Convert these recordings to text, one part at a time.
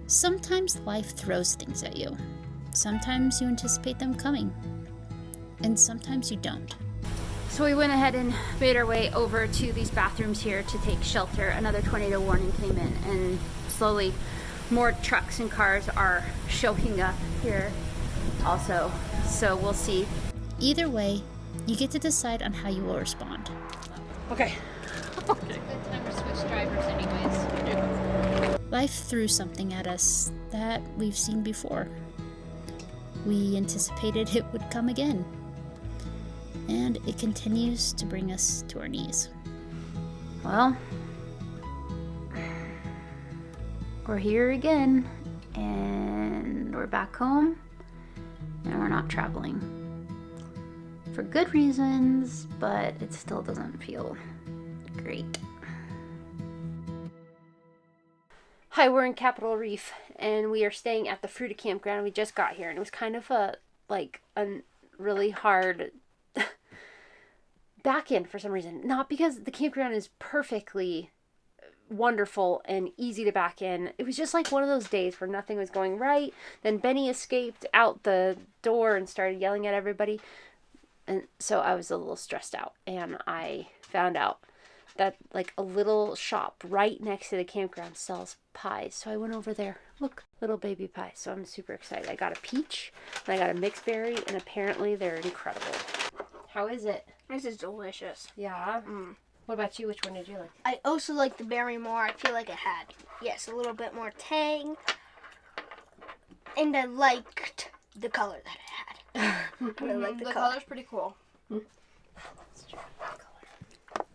Sometimes life throws things at you. Sometimes you anticipate them coming, and sometimes you don't. So we went ahead and made our way over to these bathrooms here to take shelter. Another tornado warning came in, and slowly more trucks and cars are showing up here also. So we'll see. Either way, you get to decide on how you will respond. Okay. Good time to switch drivers anyways. Life threw something at us that we've seen before. We anticipated it would come again. And it continues to bring us to our knees. Well, we're here again, and we're back home, and we're not traveling. For good reasons, but it still doesn't feel great. Hi, we're in Capital Reef, and we are staying at the Fruita campground. We just got here, and it was kind of a really hard back in for some reason. Not because the campground is perfectly wonderful and easy to back in. It was just like one of those days where nothing was going right. Then Benny escaped out the door and started yelling at everybody. And so I was a little stressed out. And I found out that like a little shop right next to the campground sells pies. So I went over there. Look, little baby pie. So I'm super excited. I got a peach and I got a mixed berry, and apparently they're incredible. How is it? This is delicious. Yeah. What about you? Which one did you like? I also like the berry more. I feel like it had, yes, a little bit more tang. And I liked the color that it had. I really like the color. Color's pretty cool. Let's try the color.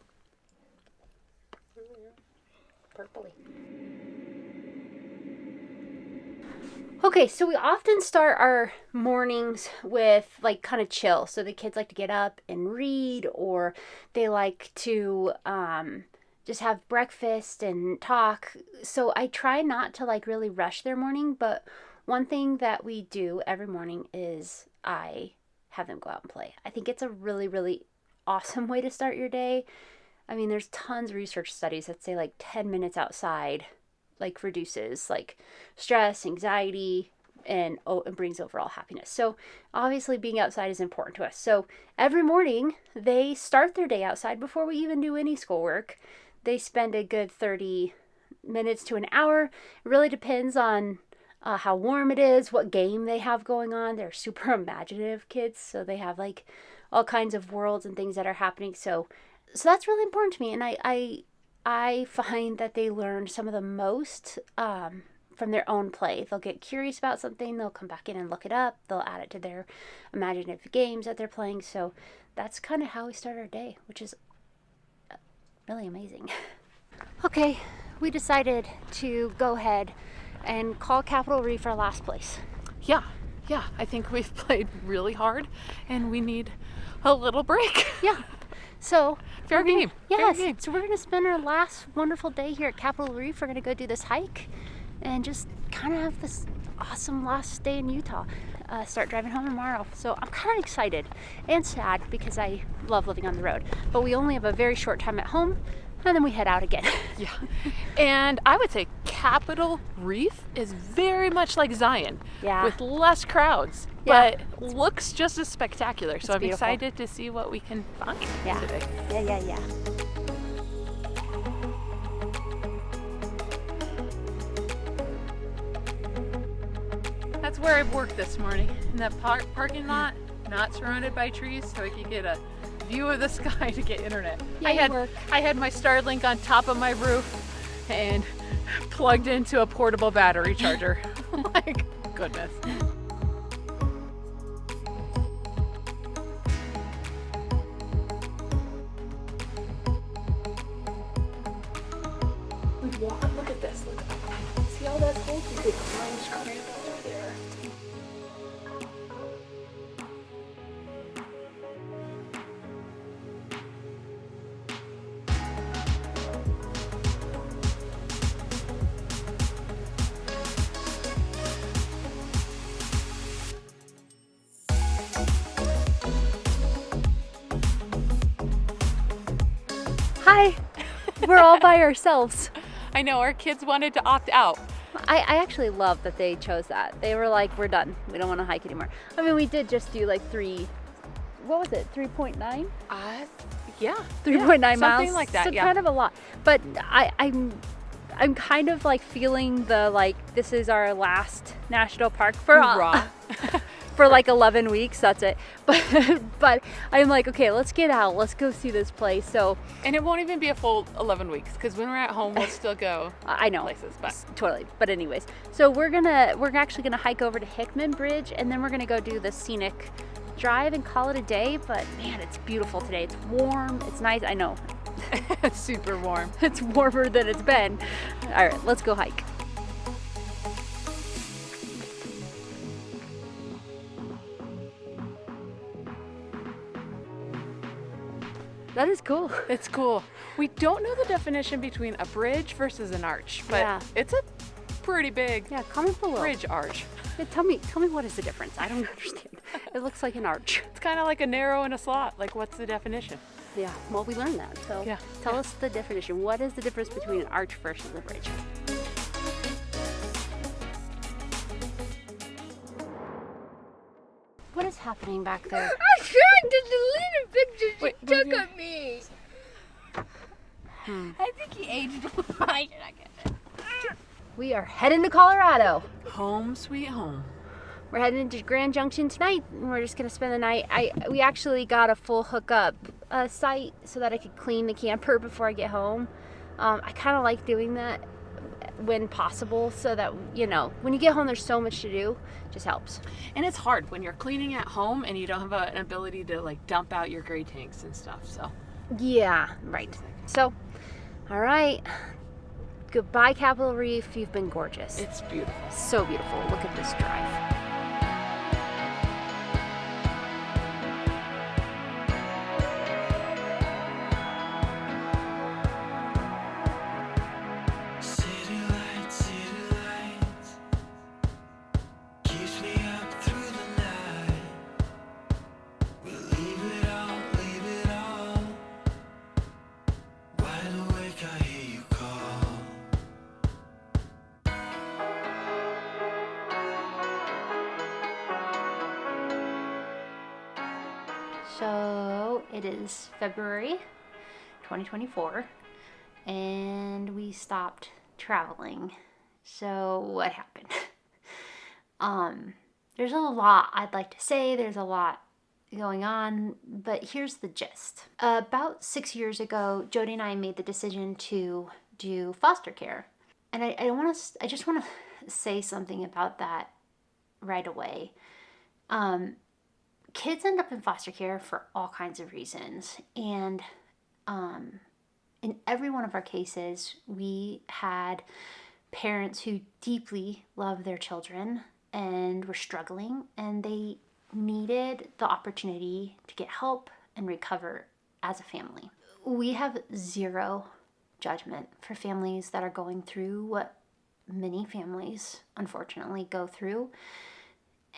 Purpley. Okay, so we often start our mornings with like kind of chill. So the kids like to get up and read, or they like to just have breakfast and talk. So I try not to like really rush their morning, but one thing that we do every morning is I have them go out and play. I think it's a really, really awesome way to start your day. I mean, there's tons of research studies that say like 10 minutes outside like reduces like stress, anxiety, and brings overall happiness. So obviously being outside is important to us. So every morning they start their day outside before we even do any schoolwork. They spend a good 30 minutes to an hour. It really depends on how warm it is, what game they have going on. They're super imaginative kids, so they have like all kinds of worlds and things that are happening. So that's really important to me, and I find that they learn some of the most from their own play. They'll get curious about something, they'll come back in and look it up, they'll add it to their imaginative games that they're playing. So that's kind of how we start our day, which is really amazing. Okay, we decided to go ahead and call Capital Reef our last place. Yeah. I think we've played really hard, and we need a little break. Yeah. So Fair game. Yes. Fair game. So we're going to spend our last wonderful day here at Capital Reef. We're going to go do this hike and just kind of have this awesome last day in Utah. Start driving home tomorrow. So I'm kind of excited and sad because I love living on the road. But we only have a very short time at home, and then we head out again. Yeah. And I would say Capital Reef is very much like Zion, Yeah. with less crowds, Yeah. but looks just as spectacular. So I'm beautiful. excited to see what we can find Yeah. today. Yeah. That's where I've worked this morning, in that parking lot, not surrounded by trees, so I could get a view of the sky to get internet. Yeah, I had my Starlink on top of my roof and plugged into a portable battery charger. My goodness. Look at this. Look. See all that holes? You could climb straight over there. Hi. We're all by ourselves. I know our kids wanted to opt out, I actually love that they chose that. They were like, we're done. We don't want to hike anymore. I mean, we did just do like 3.9? Yeah. 3.9 miles. Something like that, So yeah. kind of a lot. But I'm kind of like feeling the like, this is our last national park for Hoorah. for like 11 weeks. That's it. But I'm like, okay, let's get out. Let's go see this place. So And it won't even be a full 11 weeks because when we're at home, we'll still go I know places. But totally. But anyways, so we're actually gonna hike over to Hickman Bridge, and then we're gonna go do the scenic drive and call it a day. But man, it's beautiful today. It's warm. It's nice. I know. it's super warm. It's warmer than it's been. All right, let's go hike. That is cool. It's cool. We don't know the definition between a bridge versus an arch, but Yeah. it's a pretty big Yeah, comment below. bridge arch. Yeah, tell me what is the difference? I don't understand. It looks like an arch. It's kind of like a narrow and a slot. Like, what's the definition? Yeah, well, we learned that. So Yeah. tell us the definition. What is the difference between an arch versus a bridge? What is happening back there? I'm trying to delete a picture Wait, she took move your- of me. I think he aged right. I get it. We are heading to Colorado. Home sweet home. We're heading into Grand Junction tonight, and we're just gonna spend the night. We actually got a full hookup site so that I could clean the camper before I get home. I kind of like doing that when possible, so that when you get home, there's so much to do. Just helps. And it's hard when you're cleaning at home and you don't have an ability to like dump out your gray tanks and stuff. So Yeah, right. So, all right. Goodbye, Capital Reef. You've been gorgeous. it's beautiful. So beautiful. Look at this drive. City lights, keeps me up through the night. We'll leave it all. Wide awake, I hear you call. So it is February 2024, and we stopped traveling. So what happened? There's a lot I'd like to say. There's a lot going on, but here's the gist. About 6 years ago, Jody and I made the decision to do foster care, and I just want to say something about that right away. Kids end up in foster care for all kinds of reasons, and in every one of our cases, we had parents who deeply love their children and were struggling, and they needed the opportunity to get help and recover as a family. We have zero judgment for families that are going through what many families unfortunately go through,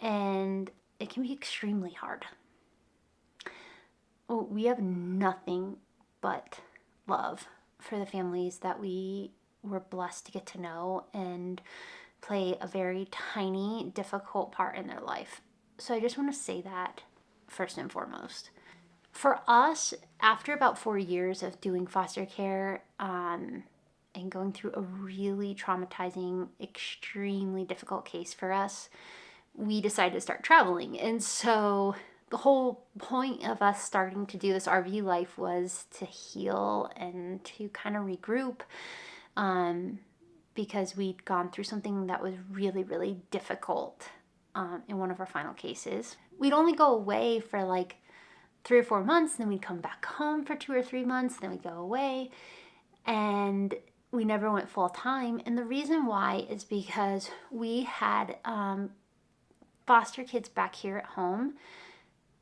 and it can be extremely hard. We have nothing but love for the families that we were blessed to get to know and play a very tiny, difficult part in their life. So I just want to say that first and foremost. For us, after about 4 years of doing foster care and going through a really traumatizing, extremely difficult case for us, we decided to start traveling. And so the whole point of us starting to do this RV life was to heal and to kind of regroup, because we'd gone through something that was really, really difficult in one of our final cases. We'd only go away for like 3 or 4 months, then we'd come back home for 2 or 3 months, then we'd go away, and we never went full time. And the reason why is because we had foster kids back here at home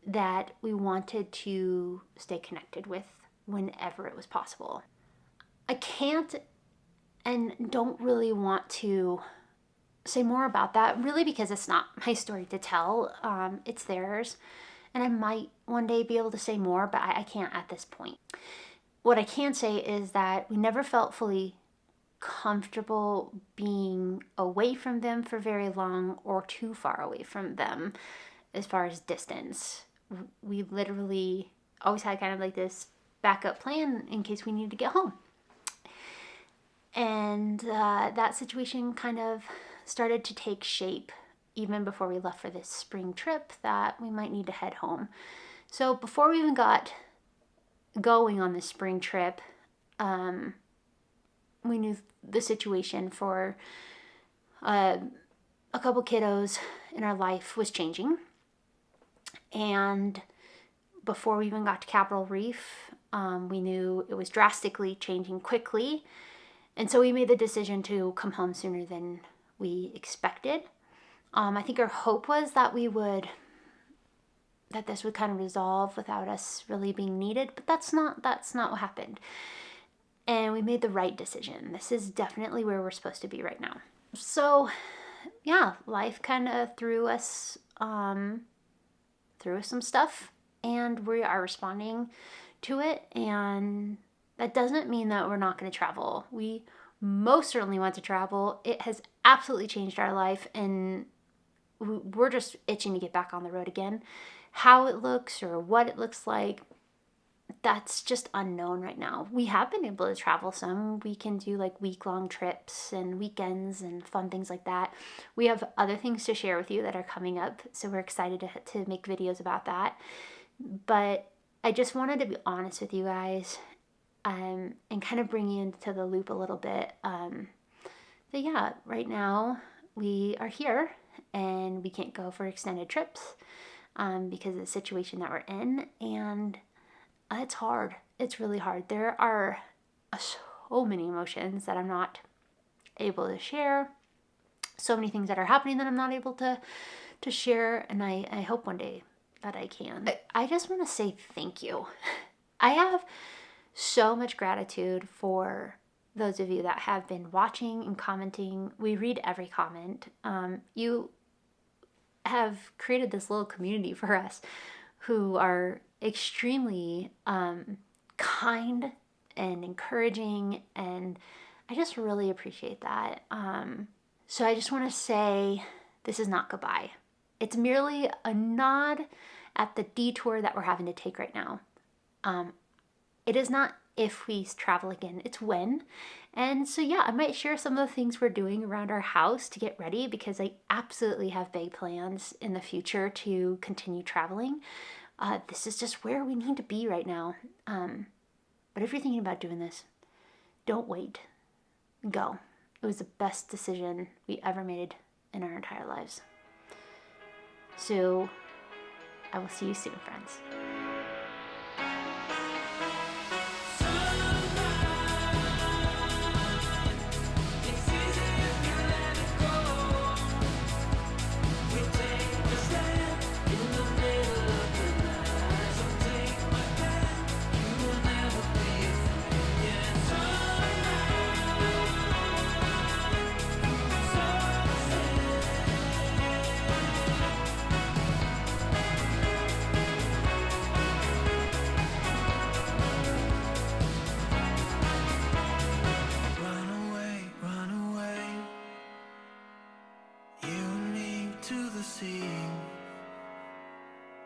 that we wanted to stay connected with whenever it was possible. I can't and don't really want to say more about that, really, because it's not my story to tell. It's theirs, and I might one day be able to say more, but I can't at this point. What I can say is that we never felt fully comfortable being away from them for very long or too far away from them as far as distance. We literally always had kind of like this backup plan in case we needed to get home. And that situation kind of started to take shape even before we left for this spring trip, that we might need to head home. So before we even got going on this spring trip, we knew the situation for a couple kiddos in our life was changing. And before we even got to Capital Reef, we knew it was drastically changing quickly. And so we made the decision to come home sooner than we expected. I think our hope was that this would kind of resolve without us really being needed, but that's not what happened. And we made the right decision. This is definitely where we're supposed to be right now. So yeah, life kind of threw us some stuff, and we are responding to it. And that doesn't mean that we're not going to travel. We most certainly want to travel. It has absolutely changed our life, and we're just itching to get back on the road again. How it looks or what it looks like, that's just unknown right now. We have been able to travel some. We can do like week-long trips and weekends and fun things like that. We have other things to share with you that are coming up, so we're excited to make videos about that. But I just wanted to be honest with you guys, and kind of bring you into the loop a little bit. But yeah, right now we are here and we can't go for extended trips because of the situation that we're in, and it's hard. It's really hard. There are so many emotions that I'm not able to share, so many things that are happening that I'm not able to share, and I hope one day that I can. I just want to say thank you. I have so much gratitude for those of you that have been watching and commenting. We read every comment. You have created this little community for us who are extremely kind and encouraging, and I just really appreciate that. So I just want to say this is not goodbye. It's merely a nod at the detour that we're having to take right now. It is not if we travel again, it's when. And so yeah, I might share some of the things we're doing around our house to get ready, because I absolutely have big plans in the future to continue traveling. This is just where we need to be right now. But if you're thinking about doing this, don't wait. Go. It was the best decision we ever made in our entire lives. So I will see you soon, friends.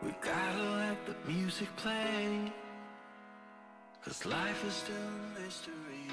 We gotta let the music play, 'cause life is still a mystery.